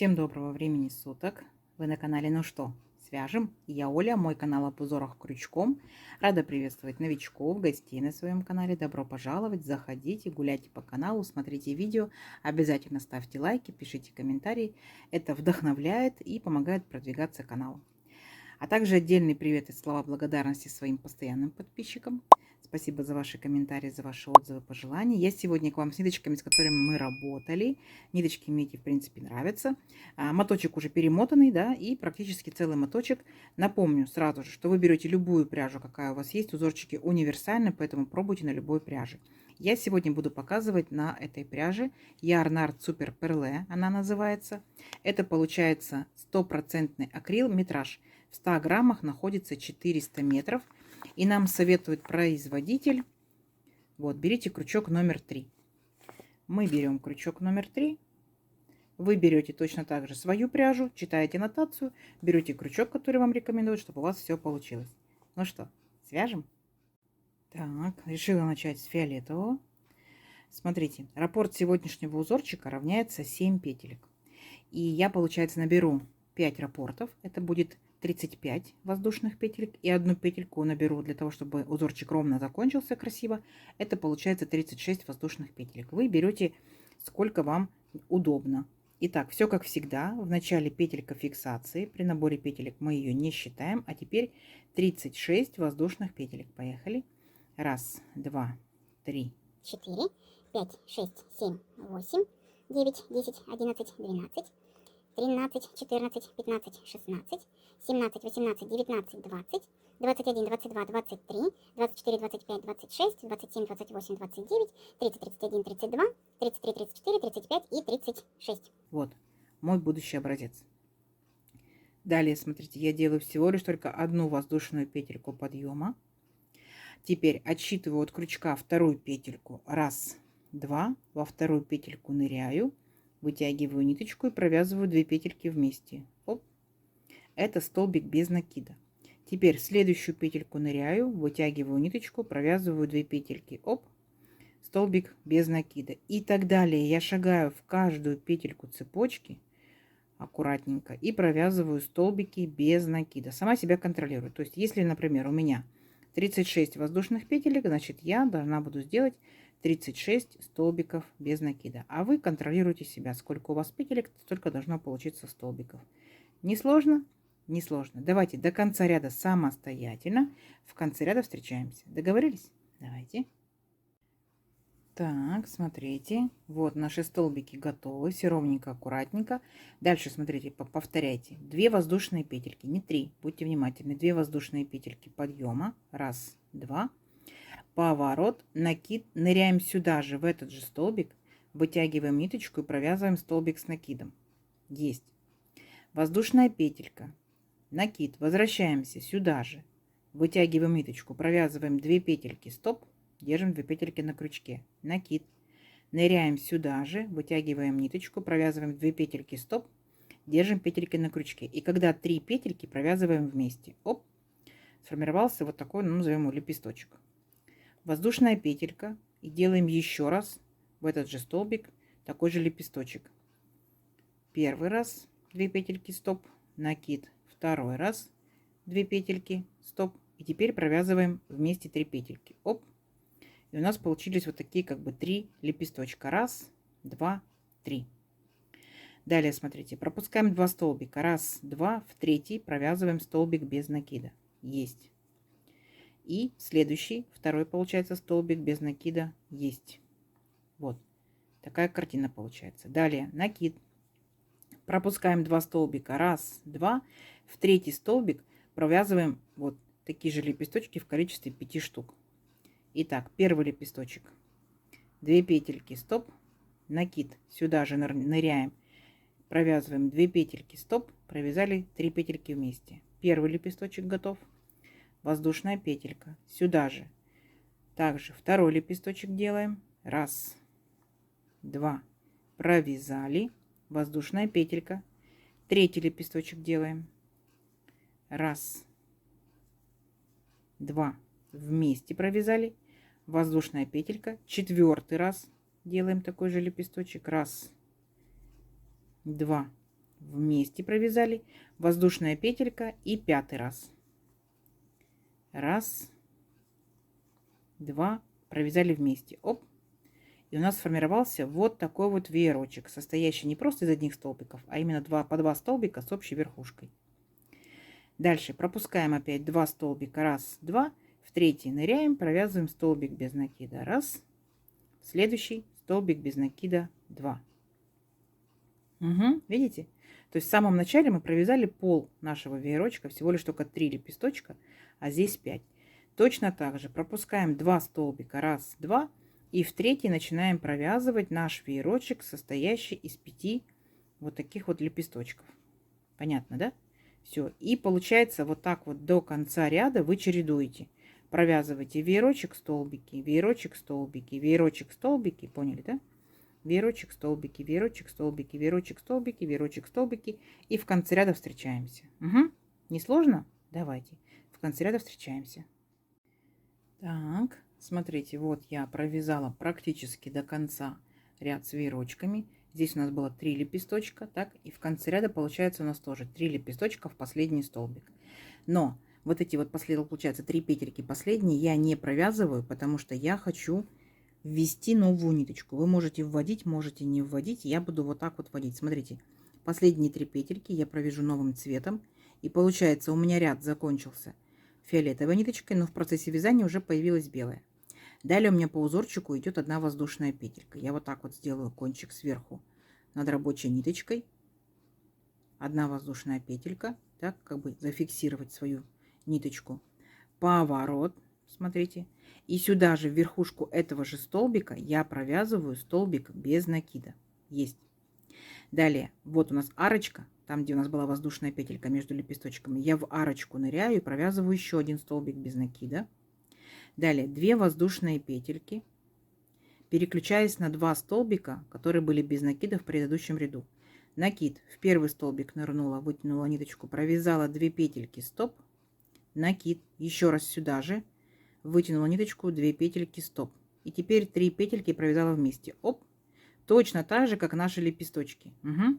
Всем доброго времени суток. Вы на канале Ну что, свяжем? Я Оля, мой канал об узорах крючком. Рада приветствовать новичков, гостей на своем канале. Добро пожаловать, заходите, гуляйте по каналу, смотрите видео. Обязательно ставьте лайки, пишите комментарии. Это вдохновляет и помогает продвигаться каналу. А также отдельный привет и слова благодарности своим постоянным подписчикам. Спасибо за ваши комментарии, за ваши отзывы, пожелания. Я сегодня к вам с ниточками, с которыми мы работали. Ниточки мне эти, в принципе, нравятся. Моточек уже перемотанный, да, и практически целый моточек. Напомню сразу же, что вы берете любую пряжу, какая у вас есть. Узорчики универсальны, поэтому пробуйте на любой пряже. Я сегодня буду показывать на этой пряже Yarnart Super Perle, она называется. Это получается 100% акрил метраж. В 100 граммах находится 400 метров. И нам советует производитель, вот, берите крючок номер 3. Мы берем крючок номер 3. Вы берете точно так же свою пряжу, читаете аннотацию, берете крючок, который вам рекомендуют, чтобы у вас все получилось. Ну что, свяжем? Так, решила начать с фиолетового. Смотрите, раппорт сегодняшнего узорчика равняется 7 петелек. И я, получается, наберу 5 раппортов. Это будет 35 воздушных петелек. И одну петельку наберу для того, чтобы узорчик ровно закончился красиво. Это получается 36 воздушных петелек. Вы берете сколько вам удобно. Итак, все как всегда. В начале петелька фиксации. При наборе петелек мы ее не считаем. А теперь 36 воздушных петелек. Поехали. Раз, два, три, 4, 5, 6, 7, 8, 9, 10, 11, 12, 13, 14, 15, 16, 17, 18, 19, 20, 21, 22, 23, 24, 25, 26, 27, 28, 29, 30, 31, 32, 33, 34, 35 и 36. Вот мой будущий образец. Далее, смотрите, я делаю всего лишь только одну воздушную петельку подъема. Теперь отсчитываю от крючка вторую петельку. Раз, два. Во вторую петельку ныряю, вытягиваю ниточку и провязываю 2 петельки вместе. Оп. Это столбик без накида. Теперь в следующую петельку ныряю, вытягиваю ниточку, провязываю 2 петельки. Оп. Столбик без накида. И так далее. Я шагаю в каждую петельку цепочки аккуратненько и провязываю столбики без накида. Сама себя контролирую. То есть, если, например, у меня 36 воздушных петелек, значит, я должна буду сделать 36 столбиков без накида. А вы контролируете себя. Сколько у вас петелек, столько должно получиться столбиков. Несложно? Несложно. Давайте до конца ряда самостоятельно. В конце ряда встречаемся. Договорились? Давайте. Так, смотрите, вот наши столбики готовы, все ровненько, аккуратненько. Дальше, смотрите, повторяйте. 2 воздушные петельки, не 3, будьте внимательны. 2 воздушные петельки подъема, раз, два. Поворот, накид, ныряем сюда же, в этот же столбик, вытягиваем ниточку и провязываем столбик с накидом. Есть. Воздушная петелька, накид, возвращаемся сюда же, вытягиваем ниточку, провязываем 2 петельки, стоп. Держим 2 петельки на крючке. Накид. Ныряем сюда же, вытягиваем ниточку, провязываем 2 петельки, стоп. Держим петельки на крючке. И когда 3 петельки провязываем вместе. Оп. Сформировался вот такой, ну, назовем его лепесточек. Воздушная петелька. И делаем еще раз в этот же столбик такой же лепесточек. Первый раз 2 петельки, стоп. Накид. Второй раз 2 петельки, стоп. И теперь провязываем вместе 3 петельки. Оп. И у нас получились вот такие как бы 3 лепесточка. Раз, два, 3. Далее, смотрите, пропускаем 2 столбика. Раз, два, в третий провязываем столбик без накида. Есть. И следующий, второй получается столбик без накида. Есть. Вот. Такая картина получается. Далее, накид. Пропускаем 2 столбика. Раз, два. В третий столбик провязываем вот такие же лепесточки в количестве 5 штук. Итак, первый лепесточек, 2 петельки, стоп, накид, сюда же ныряем, провязываем 2 петельки, стоп, провязали 3 петельки вместе. Первый лепесточек готов, воздушная петелька, сюда же. Также второй лепесточек делаем, раз, два, провязали, воздушная петелька, третий лепесточек делаем, раз, два, вместе провязали, воздушная петелька, 4-й раз делаем такой же лепесточек, раз, два, вместе провязали, воздушная петелька и 5 раз. Раз, два, провязали вместе. Оп. И у нас сформировался вот такой вот веерочек, состоящий не просто из одних столбиков, а именно по 2 столбика с общей верхушкой. Дальше пропускаем опять 2 столбика. Раз, два. В третий ныряем, провязываем столбик без накида. Раз. В следующий столбик без накида. 2. Угу, видите? То есть в самом начале мы провязали пол нашего веерочка, всего лишь только 3 лепесточка, а здесь 5. Точно так же пропускаем 2 столбика. Раз, два. И в третий начинаем провязывать наш веерочек, состоящий из 5 вот таких вот лепесточков. Понятно, да? Все. И получается вот так вот до конца ряда вы чередуете. Провязывайте веерочек, столбики, веерочек, столбики, веерочек, столбики. Поняли, да? Веерочек, столбики, веерочек, столбики, веерочек, столбики, веерочек, столбики. И в конце ряда встречаемся. Угу. Не сложно? Давайте. В конце ряда встречаемся. Так, смотрите, вот я провязала практически до конца ряд с веерочками. Здесь у нас было 3 лепесточка, так, и в конце ряда получается у нас тоже 3 лепесточка в последний столбик. Но вот эти вот последние, получается, 3 петельки последние я не провязываю, потому что я хочу ввести новую ниточку. Вы можете вводить, можете не вводить. Я буду вот так вот вводить. Смотрите, последние 3 петельки я провяжу новым цветом. И получается, у меня ряд закончился фиолетовой ниточкой, но в процессе вязания уже появилась белая. Далее у меня по узорчику идет одна воздушная петелька. Я вот так вот сделаю кончик сверху над рабочей ниточкой. Одна воздушная петелька, так, как бы зафиксировать свою ниточку. Поворот, смотрите. И сюда же, в верхушку этого же столбика, я провязываю столбик без накида. Есть. Далее, вот у нас арочка, там, где у нас была воздушная петелька между лепесточками. Я в арочку ныряю и провязываю еще один столбик без накида. Далее, 2 воздушные петельки, переключаясь на 2 столбика, которые были без накида в предыдущем ряду. Накид. В первый столбик нырнула, вытянула ниточку, провязала 2 петельки, стоп. Накид. Еще раз сюда же, вытянула ниточку, 2 петельки, стоп. И теперь 3 петельки провязала вместе. Оп. Точно так же, как наши лепесточки. Угу.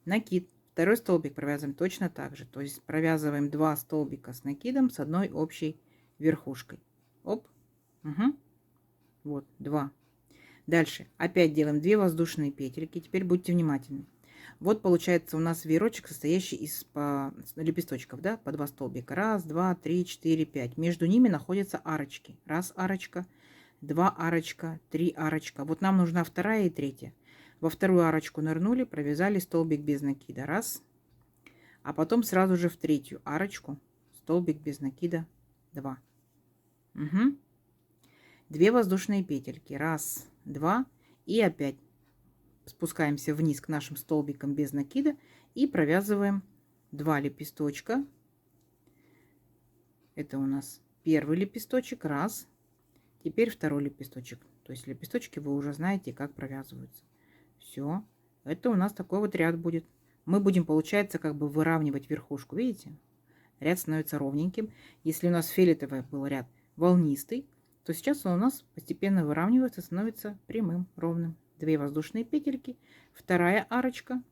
Накид. Второй столбик провязываем точно так же. То есть провязываем 2 столбика с накидом с одной общей верхушкой. Оп. Угу. Вот, 2. Дальше опять делаем 2 воздушные петельки. Теперь будьте внимательны. Вот получается у нас веерочек, состоящий из лепесточков, да, по 2 столбика. Раз, два, три, 4, 5. Между ними находятся арочки. Раз арочка, 2 арочка, 3 арочка. Вот нам нужна вторая и третья. Во вторую арочку нырнули, провязали столбик без накида. Раз. А потом сразу же в третью арочку столбик без накида. 2. Угу. 2 воздушные петельки. Раз, два. И опять спускаемся вниз к нашим столбикам без накида и провязываем 2 лепесточка. Это у нас первый лепесточек. Раз. Теперь второй лепесточек. То есть лепесточки вы уже знаете, как провязываются. Все. Это у нас такой вот ряд будет. Мы будем, получается, как бы выравнивать верхушку. Видите? Ряд становится ровненьким. Если у нас фиолетовый был ряд волнистый, то сейчас он у нас постепенно выравнивается, становится прямым, ровным. 2 воздушные петельки, вторая арочка,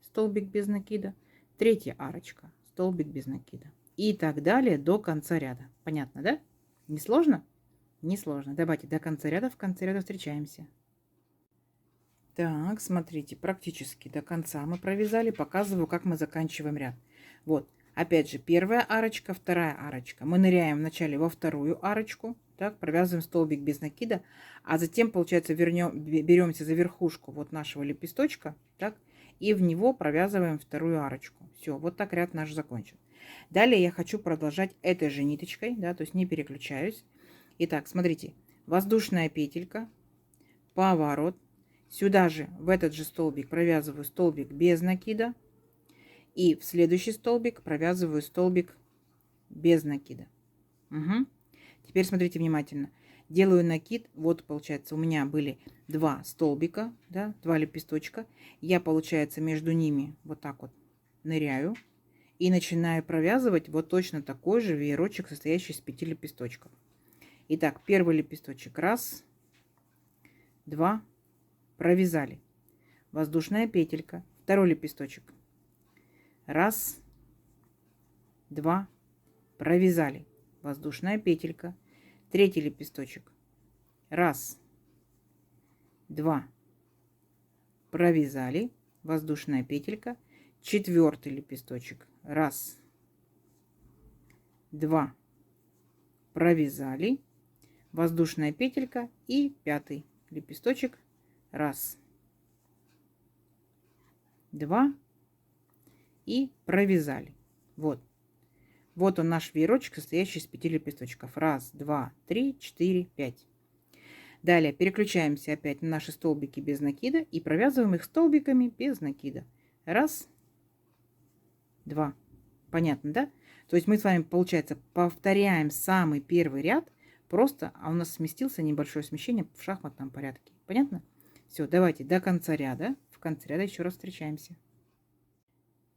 столбик без накида, третья арочка, столбик без накида. И так далее до конца ряда. Понятно, да? Не сложно? Не сложно. Давайте до конца ряда, в конце ряда встречаемся. Так, смотрите, практически до конца мы провязали. Показываю, как мы заканчиваем ряд. Вот, опять же, первая арочка, вторая арочка. Мы ныряем вначале во вторую арочку. Так, провязываем столбик без накида, а затем, получается, беремся за верхушку вот нашего лепесточка, так, и в него провязываем вторую арочку. Все, вот так ряд наш закончен. Далее я хочу продолжать этой же ниточкой, да, то есть не переключаюсь. Итак, смотрите, воздушная петелька, поворот. Сюда же, в этот же столбик провязываю столбик без накида. И в следующий столбик провязываю столбик без накида. Угу. Теперь смотрите внимательно. Делаю накид. Вот, получается, у меня были 2 столбика, да, 2 лепесточка. Я, получается, между ними вот так вот ныряю. И начинаю провязывать вот точно такой же веерочек, состоящий из 5 лепесточков. Итак, первый лепесточек. Раз, два. Провязали. Воздушная петелька. Второй лепесточек. Раз, два, провязали. Воздушная петелька. Третий лепесточек. Раз, два, провязали. Воздушная петелька. Четвертый лепесточек. Раз, два, провязали. Воздушная петелька. И пятый лепесточек. Раз, два и провязали. Вот. Вот он наш веерочек, состоящий из 5 лепесточков. Раз, два, три, четыре, пять. Далее переключаемся опять на наши столбики без накида и провязываем их столбиками без накида. Раз, два. Понятно, да? То есть мы с вами, получается, повторяем самый первый ряд, просто, а у нас сместился небольшое смещение в шахматном порядке. Понятно? Все, давайте до конца ряда. В конце ряда еще раз встречаемся.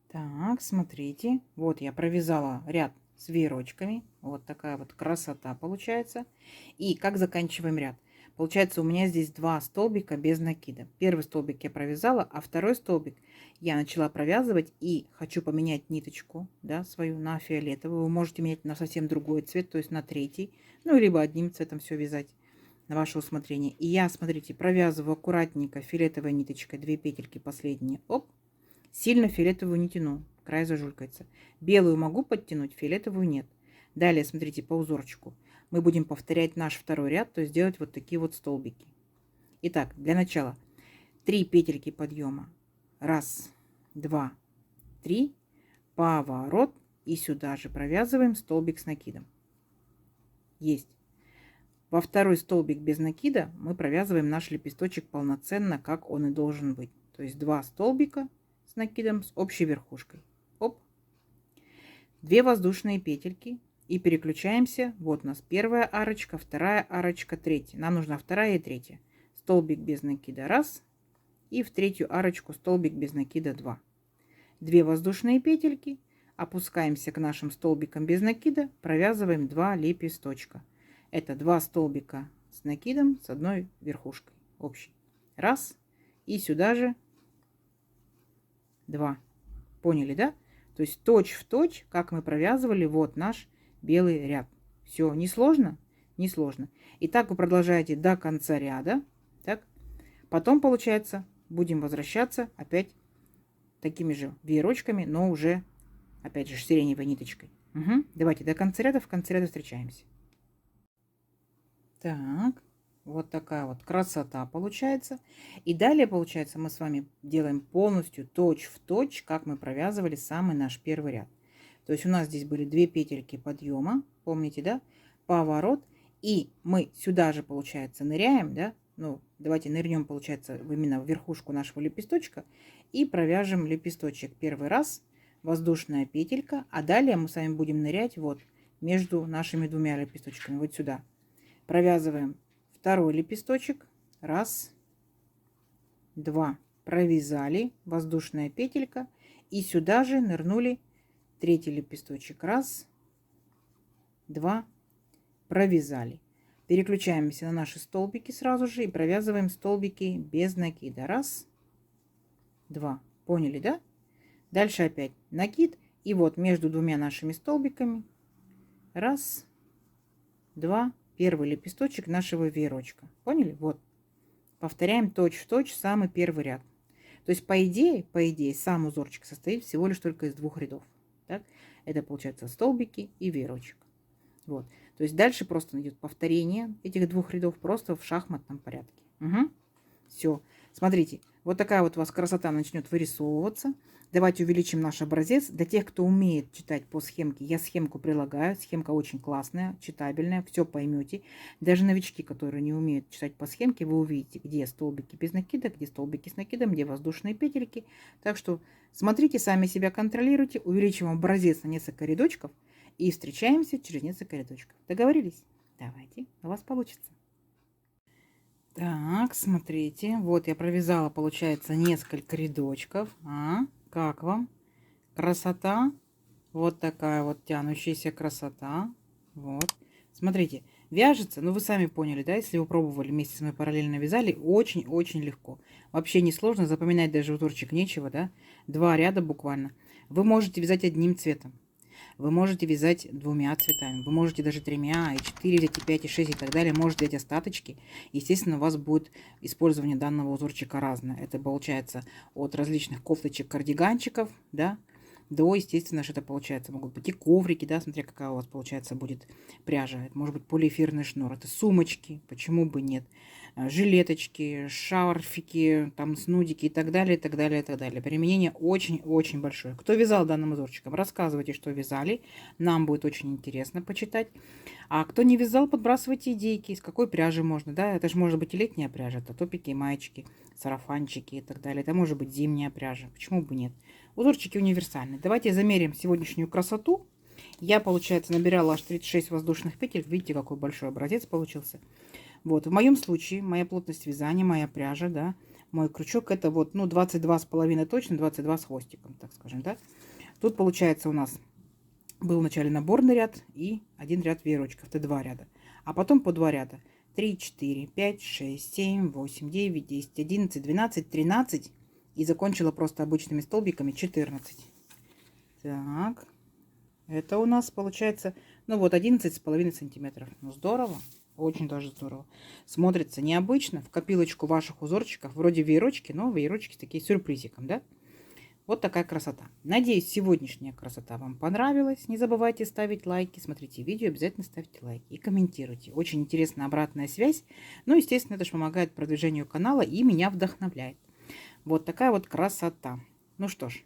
Так, смотрите, вот я провязала ряд с веерочками. Вот такая вот красота получается. И как заканчиваем ряд? Получается, у меня здесь два столбика без накида. Первый столбик я провязала, а второй столбик я начала провязывать и хочу поменять ниточку, да, свою на фиолетовую. Вы можете менять на совсем другой цвет, то есть на третий, ну, либо одним цветом все вязать на ваше усмотрение. И я, смотрите, провязываю аккуратненько фиолетовой ниточкой 2 петельки последние. Оп, сильно фиолетовую не тяну, край зажулькается. Белую могу подтянуть, фиолетовую нет. Далее, смотрите, по узорчику мы будем повторять наш второй ряд, то есть делать вот такие вот столбики. Итак, для начала 3 петельки подъема. Раз, два, три. Поворот. И сюда же провязываем столбик с накидом. Есть. Во второй столбик без накида мы провязываем наш лепесточек полноценно, как он и должен быть. То есть 2 столбика с накидом с общей верхушкой. Оп. 2 воздушные петельки. И переключаемся. Вот у нас первая арочка, вторая арочка, третья. Нам нужна вторая и третья. Столбик без накида раз. И в третью арочку столбик без накида 2. 2 воздушные петельки. Опускаемся к нашим столбикам без накида. Провязываем 2 лепесточка. Это 2 столбика с накидом с одной верхушкой общей. Раз. И сюда же 2. Поняли, да? То есть точь в точь, как мы провязывали вот наш белый ряд. Все, не сложно? Не сложно. И так вы продолжаете до конца ряда. Так. Потом, получается, будем возвращаться опять такими же веерочками, но уже, опять же, сиреневой ниточкой. Угу. Давайте до конца ряда, в конце ряда встречаемся. Так, вот такая вот красота получается. И далее, получается, мы с вами делаем полностью точь в точь, как мы провязывали самый наш первый ряд. То есть у нас здесь были 2 петельки подъема, помните, да? Поворот. И мы сюда же, получается, ныряем, да? Ну, давайте нырнем, получается, именно в верхушку нашего лепесточка и провяжем лепесточек первый раз, воздушная петелька, а далее мы с вами будем нырять вот между нашими 2 лепесточками, вот сюда. Провязываем второй лепесточек, раз, два, провязали, воздушная петелька, и сюда же нырнули третий лепесточек, раз, два, провязали. Переключаемся на наши столбики сразу же и провязываем столбики без накида. Раз, два. Поняли, да? Дальше опять накид. И вот между 2 нашими столбиками. Раз, два. Первый лепесточек нашего веерочка. Поняли? Вот. Повторяем точь в точь самый первый ряд. То есть, по идее, сам узорчик состоит всего лишь только из 2 рядов. Так? Это получается столбики и веерочек. Вот. То есть дальше просто идет повторение этих 2 рядов просто в шахматном порядке. Угу. Все. Смотрите, вот такая вот у вас красота начнет вырисовываться. Давайте увеличим наш образец. Для тех, кто умеет читать по схемке, я схемку прилагаю. Схемка очень классная, читабельная, все поймете. Даже новички, которые не умеют читать по схемке, вы увидите, где столбики без накида, где столбики с накидом, где воздушные петельки. Так что смотрите, сами себя контролируйте. Увеличим образец на несколько рядочков. И встречаемся через несколько рядочков. Договорились? Давайте, у вас получится. Так, смотрите. Вот я провязала, получается, несколько рядочков. Как вам? Красота. Вот такая вот тянущаяся красота. Вот. Смотрите, вяжется, ну вы сами поняли, да, если вы пробовали вместе с мной параллельно вязали, очень-очень легко. Вообще не сложно, запоминать даже узорчик нечего, да. 2 ряда буквально. Вы можете вязать одним цветом. Вы можете вязать 2 цветами. Вы можете даже 3, и 4 взять, и 5, и 6, и так далее. Можете взять остаточки. Естественно, у вас будет использование данного узорчика разное. Это получается от различных кофточек, кардиганчиков, да, до, естественно, что это получается. Могут быть и коврики, да, смотря какая у вас получается будет пряжа. Это может быть полиэфирный шнур. Это сумочки, почему бы нет. Жилеточки, шарфики, там снудики и так далее, и так далее, и так далее. Применение очень-очень большое. Кто вязал данным узорчиком, рассказывайте, что вязали. Нам будет очень интересно почитать. А кто не вязал, подбрасывайте идейки, из какой пряжи можно. Да, это же может быть и летняя пряжа, это топики, маечки, сарафанчики и так далее. Это может быть зимняя пряжа, почему бы нет. Узорчики универсальные. Давайте замерим сегодняшнюю красоту. Я, получается, набирала аж 36 воздушных петель. Видите, какой большой образец получился. Вот, в моем случае, моя плотность вязания, моя пряжа, да, мой крючок, это вот, ну, 22,5 точно, 22 с хвостиком, так скажем, да. Тут, получается, у нас был вначале наборный ряд и один ряд веерочков, это 2 ряда. А потом по 2 ряда. 3, 4, 5, 6, 7, 8, 9, 10, 11, 12, 13. И закончила просто обычными столбиками 14. Так, это у нас получается, ну вот, 11,5 сантиметров. Ну, здорово. Очень даже здорово. Смотрится необычно. В копилочку ваших узорчиков. Вроде веерочки, но веерочки такие с сюрпризиком, да? Вот такая красота. Надеюсь, сегодняшняя красота вам понравилась. Не забывайте ставить лайки. Смотрите видео, обязательно ставьте лайки. И комментируйте. Очень интересная обратная связь. Ну, естественно, это же помогает продвижению канала и меня вдохновляет. Вот такая вот красота. Ну что ж.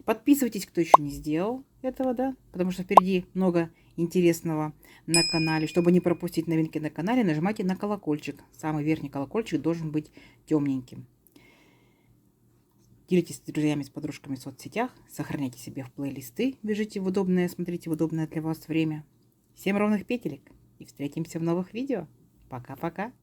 Подписывайтесь, кто еще не сделал этого, да, потому что впереди много интересного на канале. Чтобы не пропустить новинки на канале, нажимайте на колокольчик. Самый верхний колокольчик должен быть темненьким. Делитесь с друзьями, с подружками в соцсетях. Сохраняйте себе в плейлисты. Бежите в удобное, смотрите в удобное для вас время. Всем ровных петелек. И встретимся в новых видео. Пока-пока.